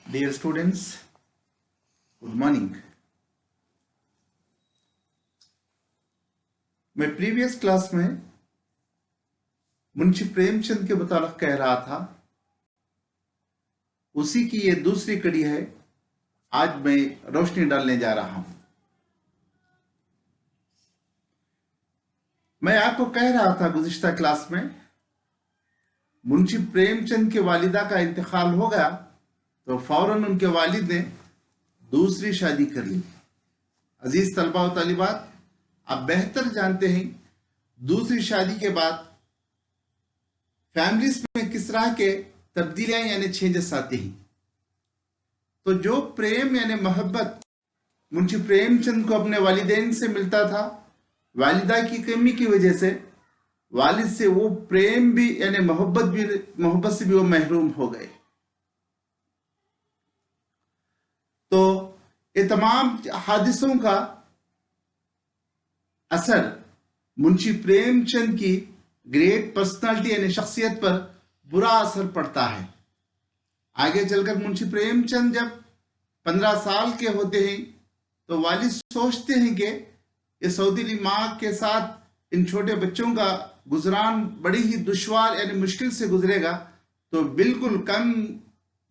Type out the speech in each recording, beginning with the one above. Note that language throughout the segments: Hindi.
Dear students, good morning. मैं प्रीवियस क्लास में मुंशी प्रेमचंद के मुतालिक कह रहा था, उसी की ये दूसरी कड़ी है। आज मैं रोशनी डालने जा रहा हूं। मैं आपको कह रहा था गुज़िश्ता क्लास में, मुंशी प्रेमचंद के वालिदा का इंतकाल हो गया तो फौरन उनके वालिद ने दूसरी शादी कर ली। अजीज तलबा व तालिबात, आप बेहतर जानते हैं दूसरी शादी के बाद फैमिलीज में किस तरह के तब्दीलियां यानी चेंजेस आते हैं। तो जो प्रेम यानी मोहब्बत मुंशी प्रेमचंद को अपने वालिदैन से मिलता था, वालिदा की कमी की वजह से वालिद से वो प्रेम भी यानी मोहब्बत से भी वो महरूम हो गए। तो ये तमाम हादिसों का असर मुंशी प्रेमचंद की ग्रेट पर्सनालिटी यानी शख्सियत पर बुरा असर पड़ता है। आगे चलकर मुंशी प्रेमचंद जब 15 साल के होते हैं तो वालिद सोचते हैं कि ये सऊदी माँ के साथ इन छोटे बच्चों का गुजरान बड़ी ही दुश्वार यानी मुश्किल से गुजरेगा। तो बिल्कुल कम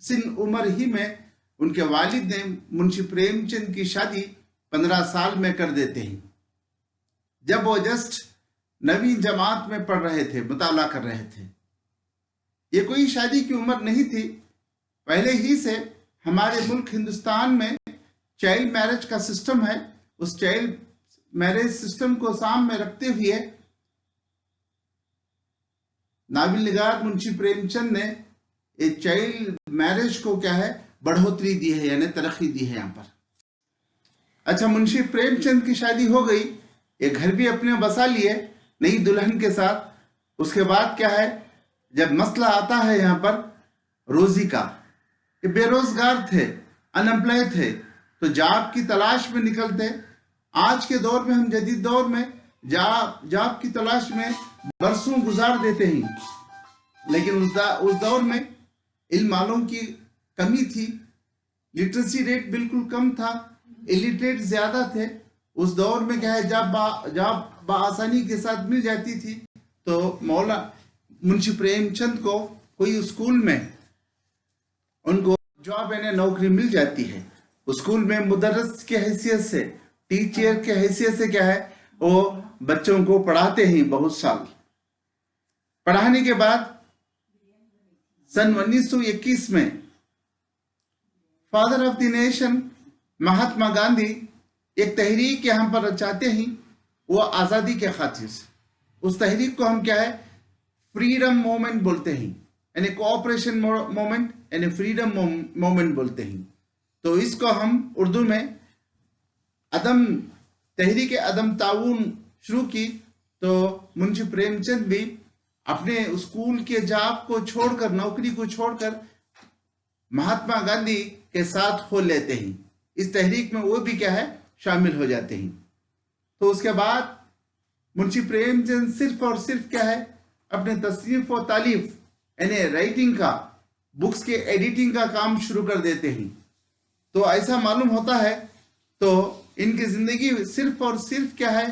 सिन उम्र ही में उनके वालिद ने मुंशी प्रेमचंद की शादी 15 साल में कर देते हैं, जब वो जस्ट 9वीं जमात में पढ़ रहे थे, मुताला कर रहे थे। ये कोई शादी की उम्र नहीं थी। पहले ही से हमारे मुल्क हिंदुस्तान में चाइल्ड मैरिज का सिस्टम है। उस चाइल्ड मैरिज सिस्टम को सामने रखते हुए नाबिल निगार मुंशी प्रेमचंद ने ये चाइल्ड मैरिज को क्या है, बढ़ोतरी दी है यानी तरक्की दी है यहाँ पर। अच्छा, मुंशी प्रेमचंद की शादी हो गई, ये घर भी अपने बसा लिए नई दुल्हन के साथ। उसके बाद क्या है, जब मसला आता है यहाँ पर रोजी का, ये बेरोजगार थे, अनएम्प्लॉय थे, तो जॉब की तलाश में निकलते। आज के दौर में हम जदीद दौर में जॉब की तलाश में बरसों गुजार देते हैं, लेकिन उस दौर में इल्म मालूम की कमी थी, लिटरेसी रेट बिल्कुल कम था, इलिटरेट ज्यादा थे। उस दौर में क्या है, जॉब बआसानी के साथ मिल जाती थी। तो मौला मुंशी प्रेमचंद को कोई स्कूल में उनको जॉब यानी नौकरी मिल जाती है। स्कूल में मुदर्रिस की हैसियत से, टीचर की हैसियत से क्या है, वो बच्चों को पढ़ाते हैं। बहुत साल पढ़ाने के बाद सन 1921 में father of the nation Mahatma Gandhi एक तहरीक यहाँ पर रचाते हैं, वो आज़ादी के खातिर से। उस तहरीक को हम क्या है, फ्रीडम मूवमेंट बोलते हैं, यानी कोऑपरेशन मूवमेंट यानी फ्रीडम मूवमेंट बोलते हैं। तो इसको हम उर्दू में तहरीक अदम ताउन शुरू की। तो मुंशी प्रेमचंद भी अपने स्कूल के जॉब को छोड़कर, नौकरी को छोड़कर महात्मा गांधी के साथ हो लेते हैं। इस तहरीक में वो भी क्या है, शामिल हो जाते हैं। तो उसके बाद मुंशी प्रेमचंद सिर्फ और सिर्फ क्या है, अपने तसनीफ और तालीफ यानी राइटिंग का, बुक्स के एडिटिंग का काम शुरू कर देते हैं। तो ऐसा मालूम होता है तो इनकी जिंदगी सिर्फ और सिर्फ क्या है,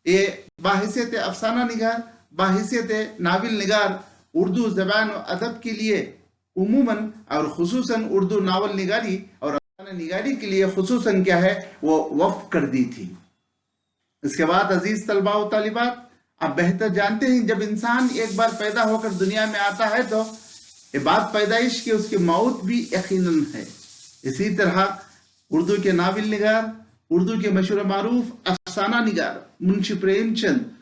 ये बाहिसियत अफसाना निगार, बाहिसियत नाविल निगार उर्दू ज़बान और अदब के लिए उमूमन और खुसूसन उर्दू नावल निगारी और अफसाना निगारी के लिए खुसूसन क्या है, वो वक्फ कर दी थी। इसके बाद अजीज तलबा व तालिबात, आप बेहतर जानते हैं जब इंसान एक बार पैदा होकर दुनिया में आता है तो ये बात पैदाइश की उसकी मौत भी यकीनन है। इसी तरह उर्दू के नाविल निगार, उर्दू के मशहूर मारूफ अफसाना निगार मुंशी प्रेमचंद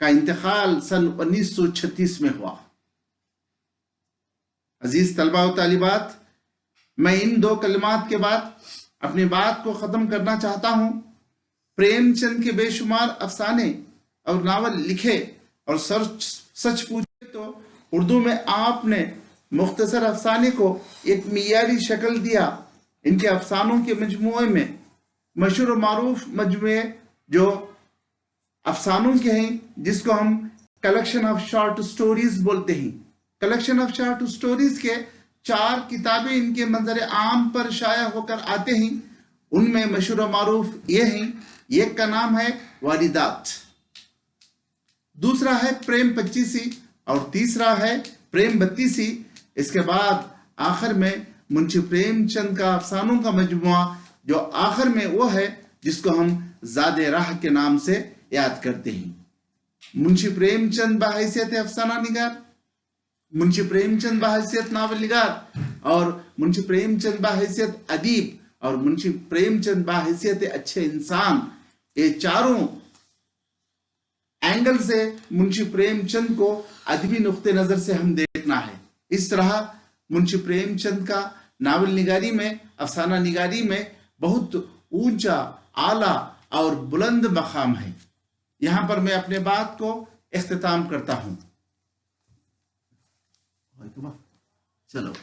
का इंतकाल सन 1936 में हुआ। अजीज तलबा व तालिबात, मैं इन दो कलमात के बाद अपनी बात को ख़त्म करना चाहता हूँ। प्रेमचंद के बेशुमार अफसाने और नावल लिखे और सच पूछे तो उर्दू में आपने मुख्तसर अफसाने को एक मियारी शक्ल दिया। इनके अफसानों के मजमुए में मशहूर मारूफ मजमुए जो अफसानों के हैं, जिसको हम कलेक्शन ऑफ शॉर्ट स्टोरीज बोलते हैं, कलेक्शन ऑफ शॉर्ट स्टोरीज के 4 किताबें इनके मंजर आम पर शाया होकर आते हैं। उनमें मशहूर मारूफ ये हैं। एक का नाम है वालिदात, दूसरा है प्रेम 25 और तीसरा है प्रेम 32। इसके बाद आखिर में मुंशी प्रेमचंद का अफसानों का मजमुआ, जो आखिर में वो है जिसको हम ज़ादे राह के नाम से याद करते हैं। मुंशी प्रेमचंद बहैसियत अफसाना निगार, मुंशी प्रेमचंद बहैसियत नावल निगार, और मुंशी प्रेमचंद बहैसियत अदीब, और मुंशी प्रेमचंद बहैसियत अच्छे इंसान, ये चारों एंगल से मुंशी प्रेमचंद को अदबी नुक्ते नजर से हम देखना है। इस तरह मुंशी प्रेमचंद का नावल निगारी में, अफसाना निगारी में बहुत ऊंचा, आला और बुलंद मकाम है। यहां पर मैं अपने बात को इख्तिताम करता हूं। चलो।